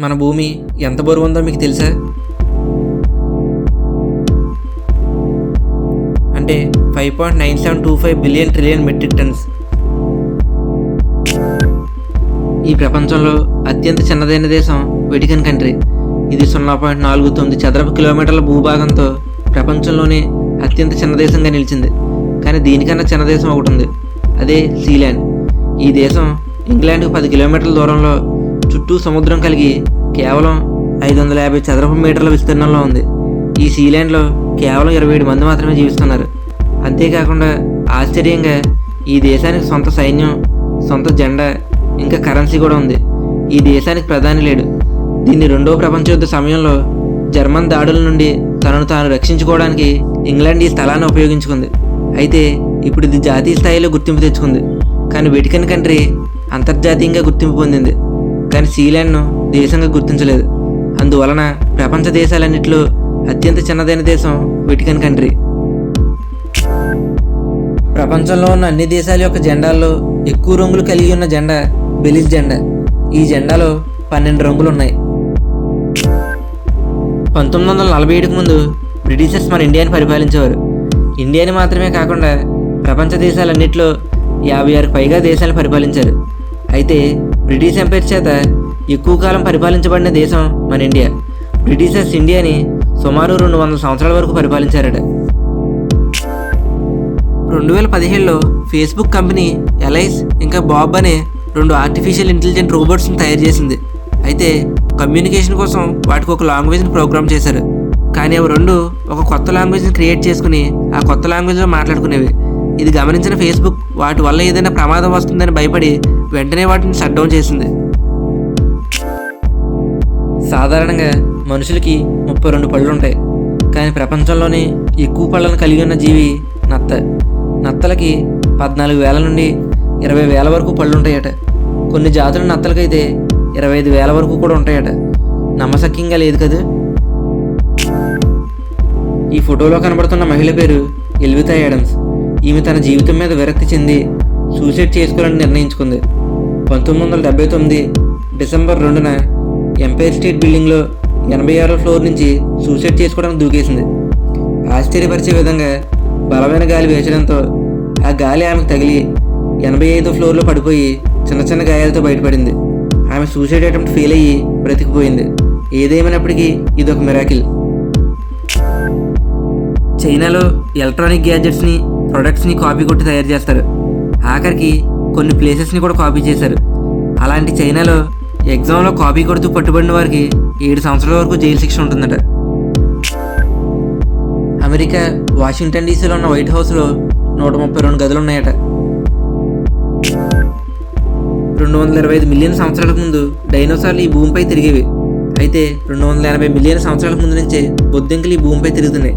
మన భూమి ఎంత బరువు ఉందో మీకు తెలుసా? అంటే 5.9725 బిలియన్ ట్రిలియన్ మెట్రిక్ టన్స్. ఈ ప్రపంచంలో అత్యంత చిన్నదైన దేశం వెటికన్ కంట్రీ. ఇది 0.49 చదరపు కిలోమీటర్ల భూభాగంతో ప్రపంచంలోనే అత్యంత చిన్న దేశంగా నిలిచింది. కానీ దీనికన్నా చిన్న దేశం ఒకటి ఉంది, అదే సీలాండ్. ఈ దేశం ఇంగ్లాండ్కు 10 కిలోమీటర్ల దూరంలో చుట్టూ సముద్రం కలిగి కేవలం 550 చదరపు మీటర్ల విస్తీర్ణంలో ఉంది. ఈ సీలాండ్లో కేవలం 27 మంది మాత్రమే జీవిస్తున్నారు. అంతేకాకుండా ఆశ్చర్యంగా ఈ దేశానికి సొంత సైన్యం, సొంత జెండా, ఇంకా కరెన్సీ కూడా ఉంది. ఈ దేశానికి ప్రధాని లేడు. దీన్ని రెండవ ప్రపంచ యుద్ధ సమయంలో జర్మన్ దాడుల నుండి తనను తాను రక్షించుకోవడానికి ఇంగ్లాండ్ ఈ స్థలాన్ని ఉపయోగించుకుంది. అయితే ఇప్పుడు ఇది జాతీయ స్థాయిలో గుర్తింపు తెచ్చుకుంది. కానీ వెటికన్ కంట్రీ అంతర్జాతీయంగా గుర్తింపు పొందింది, కానీ సీలాండ్ను దేశంగా గుర్తించలేదు. అందువలన ప్రపంచ దేశాలన్నింటిలో అత్యంత చిన్నదైన దేశం వెటికన్ కంట్రీ. ప్రపంచంలో ఉన్న అన్ని దేశాల యొక్క జెండాల్లో ఎక్కువ రంగులు కలిగి ఉన్న జెండా బెలిజ్ జెండా. ఈ జెండాలో 12 రంగులు ఉన్నాయి. 1947కు ముందు బ్రిటిషర్స్ మన ఇండియాని పరిపాలించేవారు. ఇండియాని మాత్రమే కాకుండా ప్రపంచ దేశాలన్నింటిలో 56కు పైగా దేశాలను పరిపాలించారు. అయితే బ్రిటిష్ ఎంపైర్ చేత ఎక్కువ కాలం పరిపాలించబడిన దేశం మన ఇండియా. బ్రిటిషర్స్ ఇండియాని సుమారు 200 సంవత్సరాల వరకు పరిపాలించారట. 2017లో ఫేస్బుక్ కంపెనీ ఎలైస్ ఇంకా బాబ్ అనే 2 ఆర్టిఫిషియల్ ఇంటెలిజెంట్ రోబోట్స్ని తయారు చేసింది. అయితే కమ్యూనికేషన్ కోసం వాటికి ఒక లాంగ్వేజ్ని ప్రోగ్రామ్ చేశారు. కానీ అవి 2 ఒక కొత్త లాంగ్వేజ్ని క్రియేట్ చేసుకుని ఆ కొత్త లాంగ్వేజ్లో మాట్లాడుకునేవి. ఇది గమనించిన ఫేస్బుక్ వాటి వల్ల ఏదైనా ప్రమాదం వస్తుందని భయపడి వెంటనే వాటిని షట్డౌన్ చేసింది. సాధారణంగా మనుషులకి 32 పళ్ళు ఉంటాయి, కానీ ప్రపంచంలోనే ఎక్కువ పళ్ళను కలిగి ఉన్న జీవి నత్త. నత్తలకి 14,000 నుండి 20,000 వరకు పళ్ళు ఉంటాయట. కొన్ని జాతుల నత్తలకైతే 25,000 వరకు కూడా ఉంటాయట. నమ్మశక్యంగా లేదు కదా. ఈ ఫోటోలో కనబడుతున్న మహిళ పేరు ఎల్వితా యాడమ్స్. ఈమె తన జీవితం మీద విరక్తి చెంది సూసైడ్ చేసుకోవాలని నిర్ణయించుకుంది. 1979 డిసెంబర్ 2న ఎంపైర్ స్టేట్ బిల్డింగ్లో 86వ ఫ్లోర్ నుంచి సూసైడ్ చేసుకోవడానికి దూకేసింది. ఆశ్చర్యపరిచే విధంగా బలమైన గాలి వేసడంతో ఆ గాలి ఆమెకు తగిలి 85వ ఫ్లోర్లో పడిపోయి చిన్న చిన్న గాయాలతో బయటపడింది. ఆమె సూసైడ్ అటెంప్ట్ ఫెయిల్ అయ్యి బ్రతికిపోయింది. ఏదేమైనప్పటికీ ఇది ఒక మిరాకిల్. చైనాలో ఎలక్ట్రానిక్ గ్యాడ్జెట్స్ని, ప్రొడక్ట్స్ని కాపీ కొట్టి తయారు చేస్తారు. ఆఖరికి కొన్ని ప్లేసెస్ని కూడా కాపీ చేశారు. అలాంటి చైనాలో ఎగ్జామ్లో కాపీ కొడుతూ పట్టుబడిన వారికి 7 సంవత్సరాల వరకు జైలు శిక్ష ఉంటుందట. అమెరికా వాషింగ్టన్ డీసీలో ఉన్న వైట్ హౌస్లో 132 గదులు ఉన్నాయట. 225 మిలియన్ సంవత్సరాలకు ముందు డైనోసార్లు ఈ భూమిపై తిరిగేవి. అయితే 280 మిలియన్ సంవత్సరాలకు ముందు నుంచే బొద్దింకలు ఈ భూమిపై తిరుగుతున్నాయి.